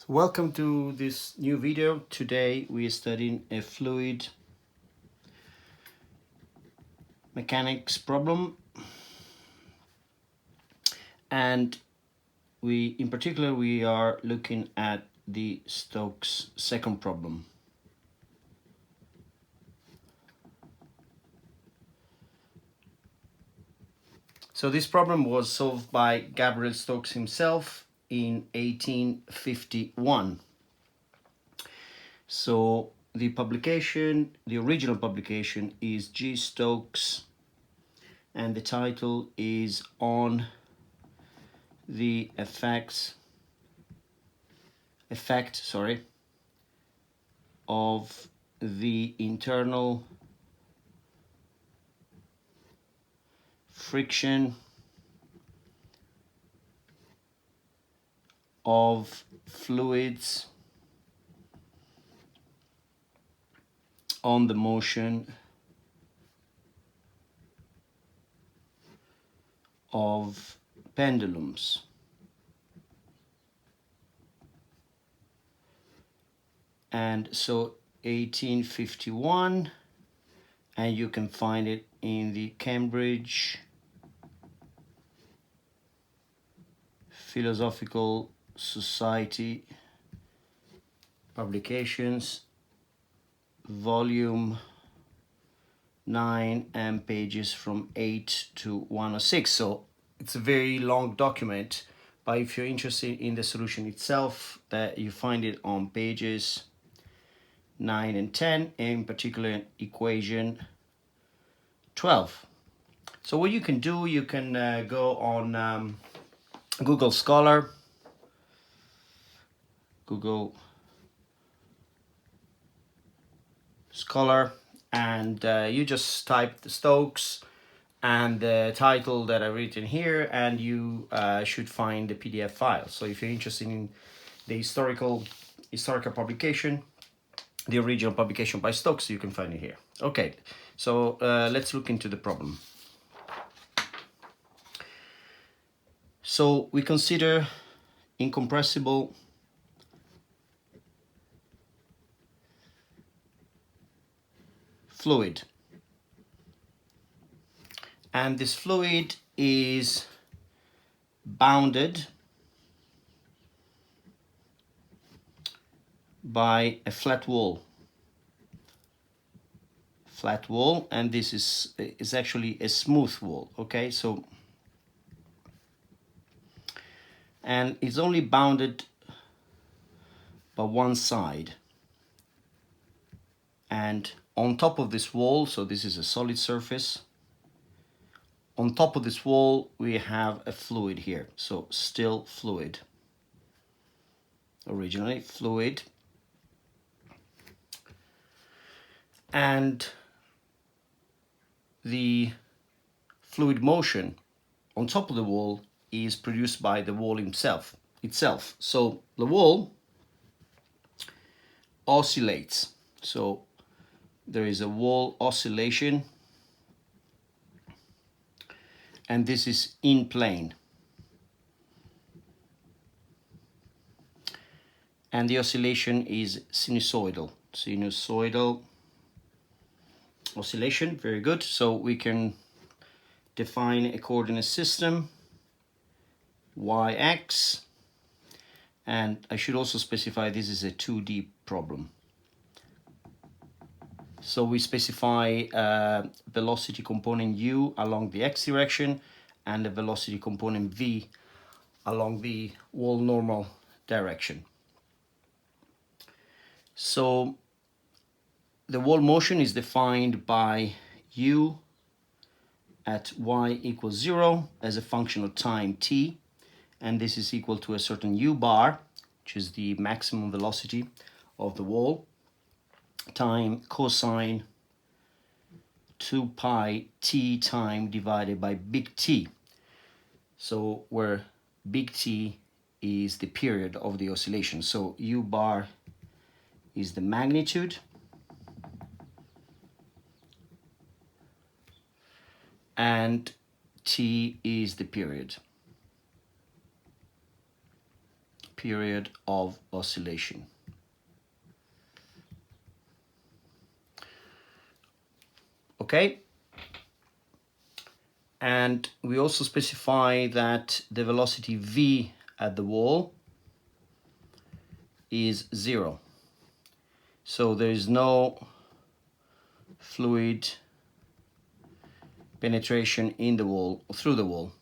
Welcome to this new video. Today we are studying a fluid mechanics problem, and in particular we are looking at the Stokes second problem. So this problem was solved by Gabriel Stokes himself in 1851. So the original publication is G. Stokes, and the title is On the effect of the internal friction of fluids on the motion of pendulums. And so 1851, and you can find it in the Cambridge Philosophical Society publications, volume 9, and pages from 8 to 106. So it's a very long document, but if you're interested in the solution itself, that you find it on pages 9 and 10, in particular equation 12. So what you can do, you can go on Google Scholar, and you just type the Stokes and the title that I've written here, and you should find the PDF file. So if you're interested in the historical publication, the original publication by Stokes, you can find it here. Okay, so let's look into the problem. So we consider incompressible fluid, and this fluid is bounded by a flat wall, and this is actually a smooth wall. Okay, so and it's only bounded by one side, and on top of this wall, so this is a solid surface, on top of this wall we have a fluid here, so still fluid, originally fluid, and the fluid motion on top of the wall is produced by the wall itself. So the wall oscillates, so there is a wall oscillation, and this is in plane, and the oscillation is sinusoidal oscillation. Very good. So we can define a coordinate system, yx, and I should also specify this is a 2D problem. So we specify velocity component u along the x direction and the velocity component v along the wall normal direction. So the wall motion is defined by u at y equals 0 as a function of time t, and this is equal to a certain u bar, which is the maximum velocity of the wall, time cosine 2 pi t time divided by big T, so where big T is the period of the oscillation. So u bar is the magnitude, and T is the period. period of oscillation. Okay, and we also specify that the velocity v at the wall is 0. So there is no fluid penetration in the wall or through the wall.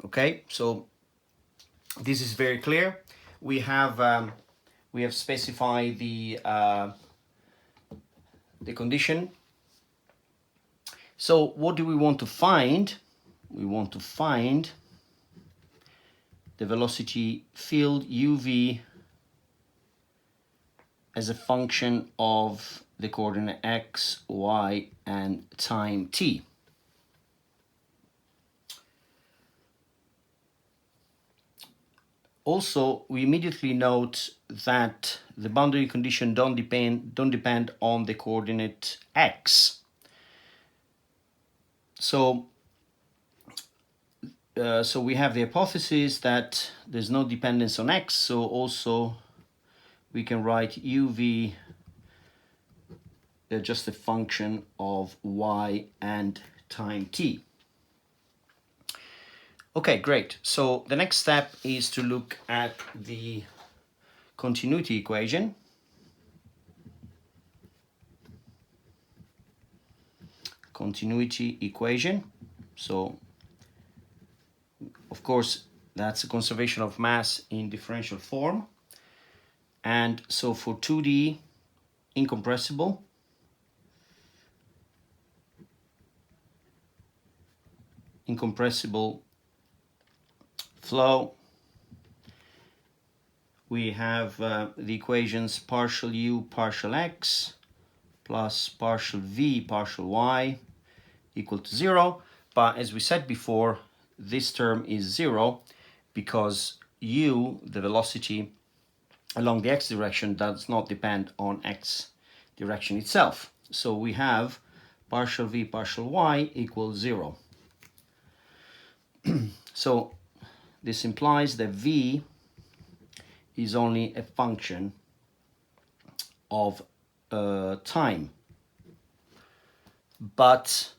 Okay, so this is very clear. We have specified the condition. So what do we want to find? We want to find the velocity field uv as a function of the coordinate x, y, and time t. Also, we immediately note that the boundary condition don't depend on the coordinate x. So we have the hypothesis that there's no dependence on x, so also we can write uv just a function of y and time t. Okay, great. So the next step is to look at the continuity equation. Continuity equation. So, of course, that's a conservation of mass in differential form. And so for 2D incompressible, flow, we have the equations partial u partial x plus partial v partial y equal to 0. But as we said before, this term is 0 because u, the velocity along the x direction, does not depend on x direction itself. So we have partial v partial y equals 0. So this implies that v is only a function of time. But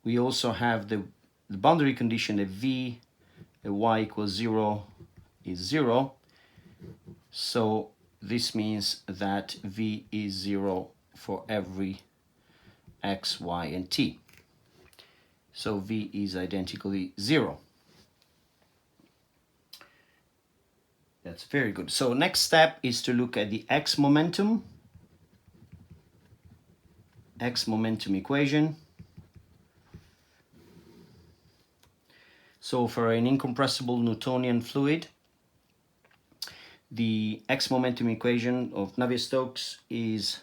we also have the boundary condition that v at y equals 0 is 0. So this means that v is 0 for every x, y, and t. So v is identically 0. That's very good. So next step is to look at the x momentum equation. So for an incompressible Newtonian fluid, the x momentum equation of Navier-Stokes is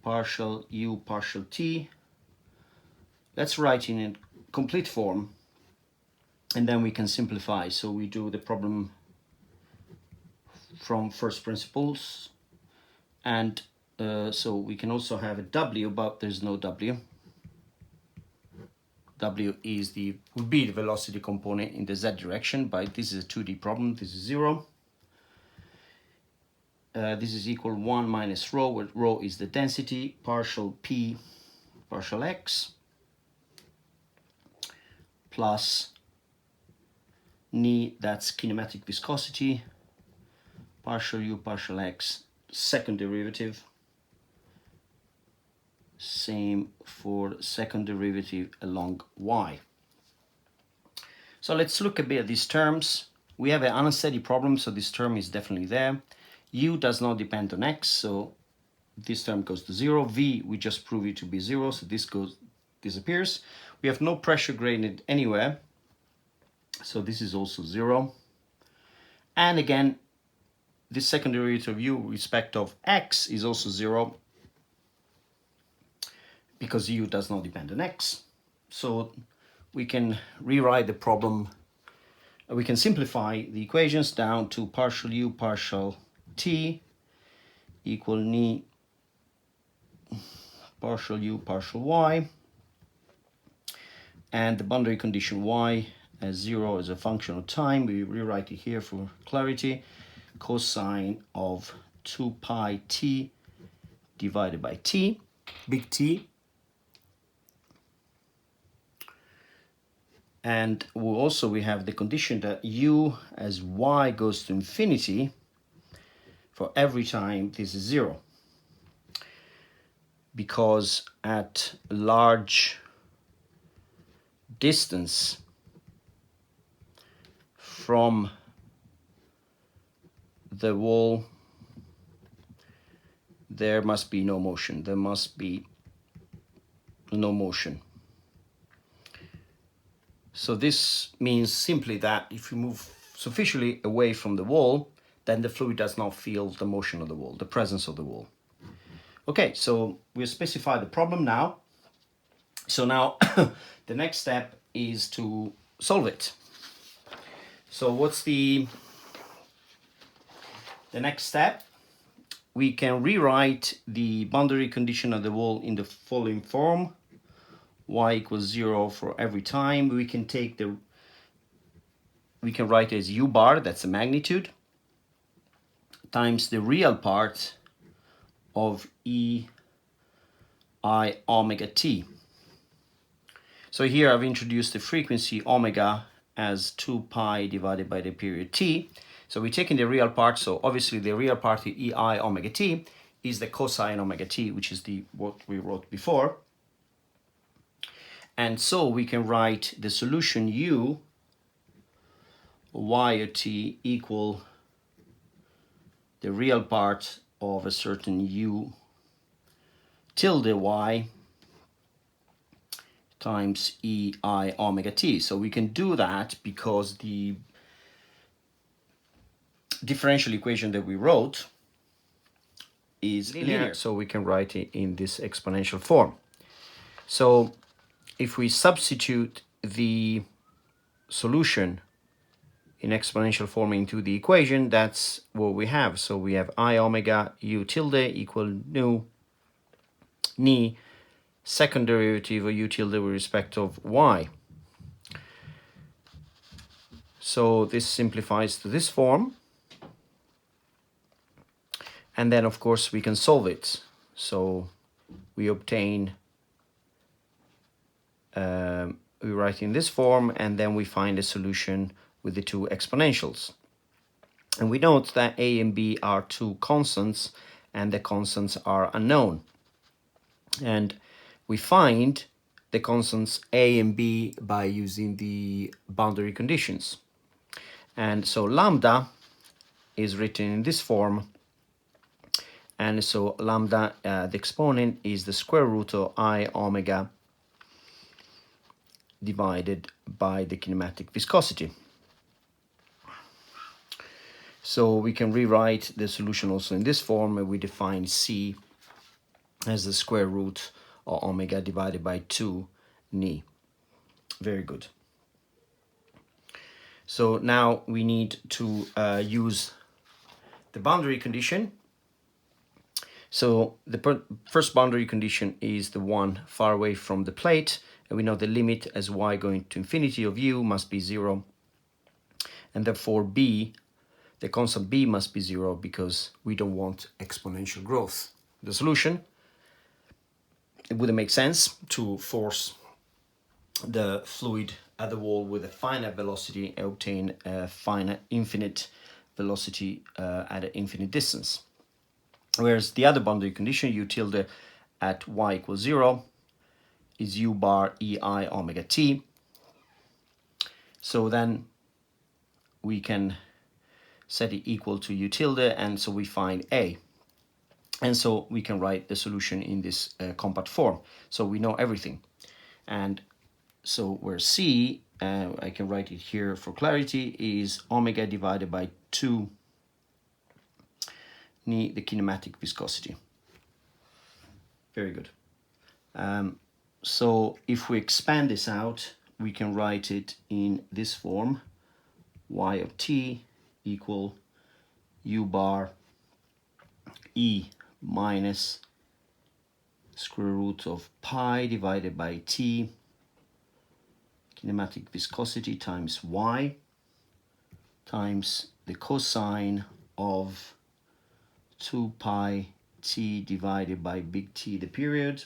partial u partial t. Let's write in a complete form, and then we can simplify. So we do the problem from first principles, and so we can also have a w, but there's no w. W would be the velocity component in the z direction, but this is a 2D problem. This is 0. This is equal 1 minus rho, where rho is the density, partial p partial x, plus ni, that's kinematic viscosity, partial u partial x, second derivative. Same for second derivative along y. So let's look a bit at these terms. We have an unsteady problem, so this term is definitely there. U does not depend on x, so this term goes to 0. V, we just prove it to be 0, so this disappears. We have no pressure gradient anywhere, so this is also 0. And again, this second derivative of u with respect of x is also 0, because u does not depend on x. So we can rewrite the problem, we can simplify the equations down to partial u partial t equal ni partial u partial y. and the boundary condition y as 0 as a function of time. We rewrite it here for clarity. Cosine of 2 pi t divided by t, big T. And we have the condition that u as y goes to infinity, for every time this is 0. Because at large distance from the wall, there must be no motion. There must be no motion. So this means simply that if you move sufficiently away from the wall, then the fluid does not feel the motion of the wall, the presence of the wall. Okay, so we specify the problem now. So now the next step is to solve it. So what's the next step? We can rewrite the boundary condition of the wall in the following form: y equals 0 for every time. We can write it as u bar, that's the magnitude, times the real part of e I omega t. So here I've introduced the frequency omega as 2 pi divided by the period t. So we're taking the real part, so obviously the real part of e I omega t is the cosine omega t, which is what we wrote before. And so we can write the solution u y of t equal the real part of a certain u tilde y times e I omega t. So we can do that because the differential equation that we wrote is linear. So we can write it in this exponential form. So if we substitute the solution in exponential form into the equation, that's what we have. So we have I omega u tilde equal nu ni second derivative of u tilde with respect of y. So this simplifies to this form. And then, of course, we can solve it. So we obtain, we write in this form, and then we find a solution with the two exponentials. And we note that a and b are two constants, and the constants are unknown. And we find the constants a and b by using the boundary conditions. And so lambda is written in this form. And so lambda, the exponent, is the square root of I omega divided by the kinematic viscosity. So we can rewrite the solution also in this form, and we define C as the square root of omega divided by 2 ni. Very good. So now we need to use the boundary condition. So the first boundary condition is the one far away from the plate, and we know the limit as y going to infinity of u must be 0, and therefore b, the constant b, must be 0 because we don't want exponential growth. The solution, it wouldn't make sense to force the fluid at the wall with a finite velocity and obtain a finite infinite velocity at an infinite distance. Whereas the other boundary condition, u tilde at y equals 0, is u bar e I omega t. So then we can set it equal to u tilde, and so we find a. And so we can write the solution in this compact form. So we know everything. And so where c, I can write it here for clarity, is omega divided by 2 ni, the kinematic viscosity. Very good. So if we expand this out, we can write it in this form: y of t equal u bar e minus square root of pi divided by t kinematic viscosity times y times the cosine of 2 pi t divided by big T, the period,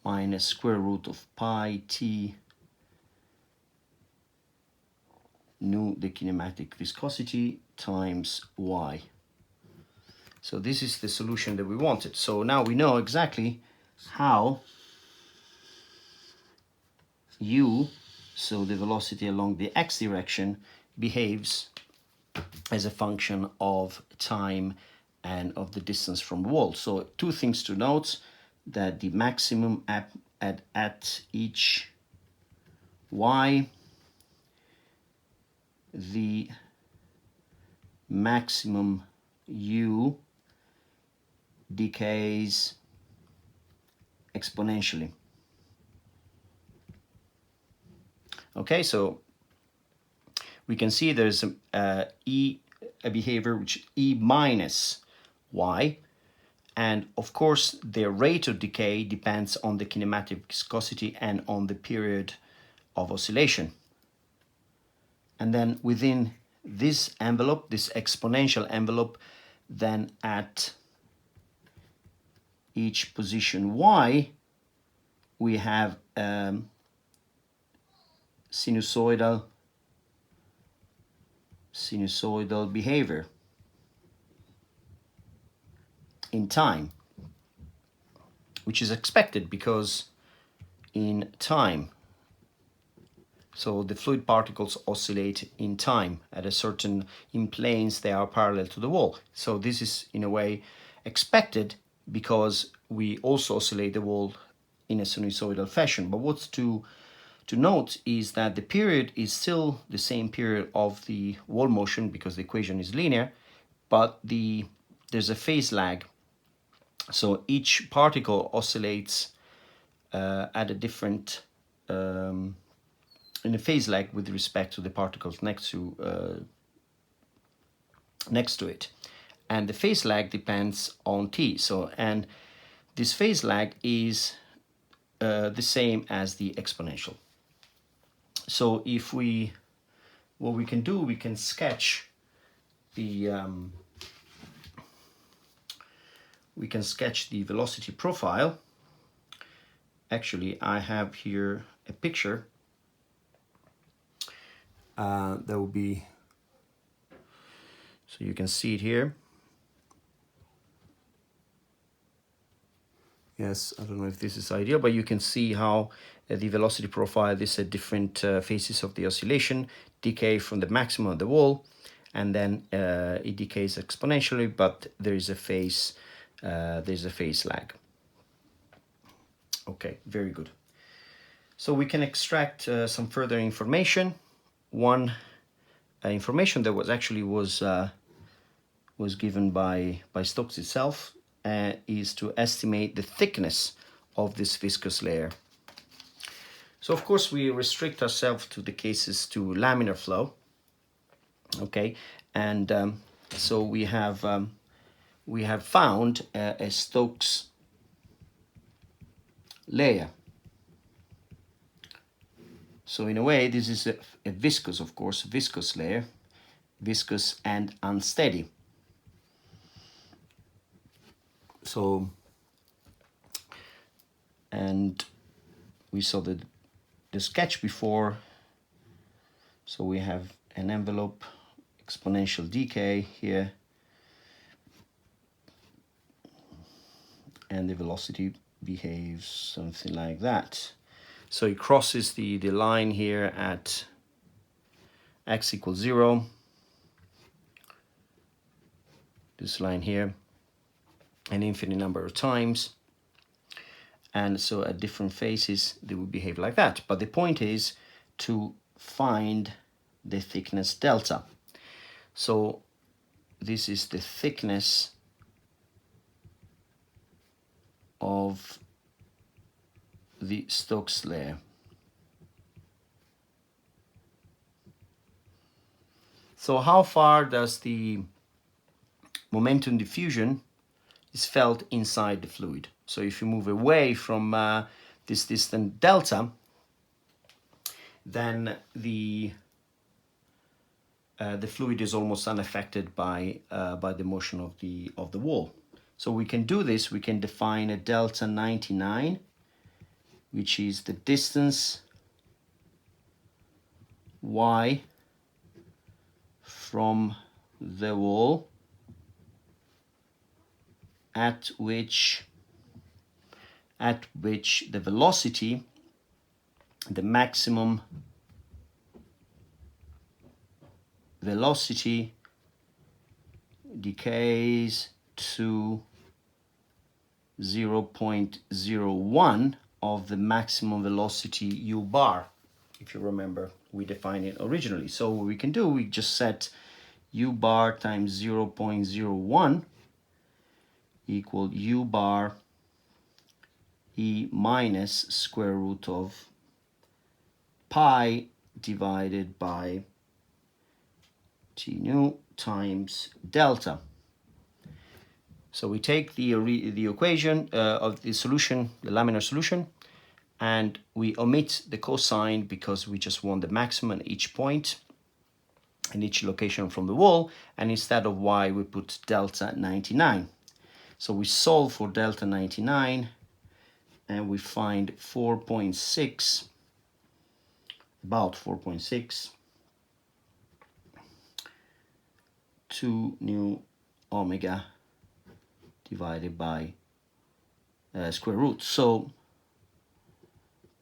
minus square root of pi t nu, the kinematic viscosity, times y. So this is the solution that we wanted. So now we know exactly how u, so the velocity along the x direction, behaves as a function of time and of the distance from the wall. So two things to note, that the maximum at each y, the maximum u decays exponentially. Okay, so we can see there's a behavior which E minus y, and of course the rate of decay depends on the kinematic viscosity and on the period of oscillation. And then within this envelope, this exponential envelope, then at each position y, we have sinusoidal behavior in time, which is expected because in time, so the fluid particles oscillate in time at a certain, in planes they are parallel to the wall. So this is in a way expected because we also oscillate the wall in a sinusoidal fashion. But what's to note is that the period is still the same period of the wall motion because the equation is linear, but there's a phase lag. So each particle oscillates at a different in a phase lag with respect to the particles next to it, and the phase lag depends on t. So, and this phase lag is the same as the exponential. So if what we can do, we can sketch the velocity profile. Actually, I have here a picture that will be, so you can see it here. Yes, I don't know if this is ideal, but you can see how the velocity profile, these are different phases of the oscillation, decay from the maximum of the wall, and then it decays exponentially, but there is a phase lag. Okay, very good. So we can extract some further information. One information that was given by Stokes itself is to estimate the thickness of this viscous layer. So of course we restrict ourselves to the cases to laminar flow. Okay, and so we have found a Stokes layer. So in a way, this is a viscous, of course, viscous layer, viscous and unsteady. So, and we saw the sketch before. So we have an envelope, exponential decay here, and the velocity behaves something like that. So it crosses the line here at x equals 0, this line here, an infinite number of times. And so at different phases, they will behave like that. But the point is to find the thickness delta. So this is the thickness of the Stokes layer. So how far does the momentum diffusion is felt inside the fluid? So if you move away from this distant delta, then the fluid is almost unaffected by the motion of the wall. So we can do this. We can define a delta 99, which is the distance y from the wall at which the velocity, the maximum velocity, decays to 0.01 of the maximum velocity u bar. If you remember, we defined it originally. So what we can do, we just set u bar times 0.01 equal u bar e minus square root of pi divided by t nu times delta. So we take the equation of the solution, the laminar solution, and we omit the cosine because we just want the maximum at each point in each location from the wall, and instead of y we put delta 99. So we solve for delta 99 and we find 4.6, about 4.6, 2 nu omega divided by square root. So,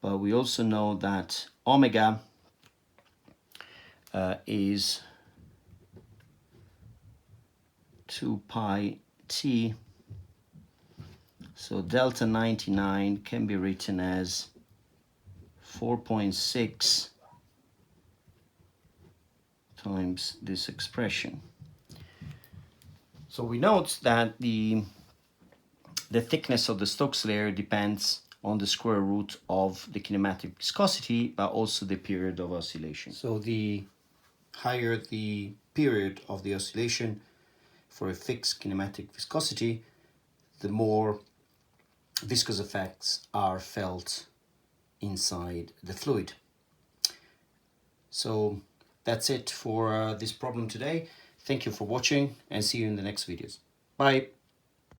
but we also know that omega is 2 pi t. So delta 99 can be written as 4.6 times this expression. So we note that the thickness of the Stokes layer depends on the square root of the kinematic viscosity, but also the period of oscillation. So the higher the period of the oscillation for a fixed kinematic viscosity, the more viscous effects are felt inside the fluid. So that's it for this problem today. Thank you for watching and see you in the next videos. Bye.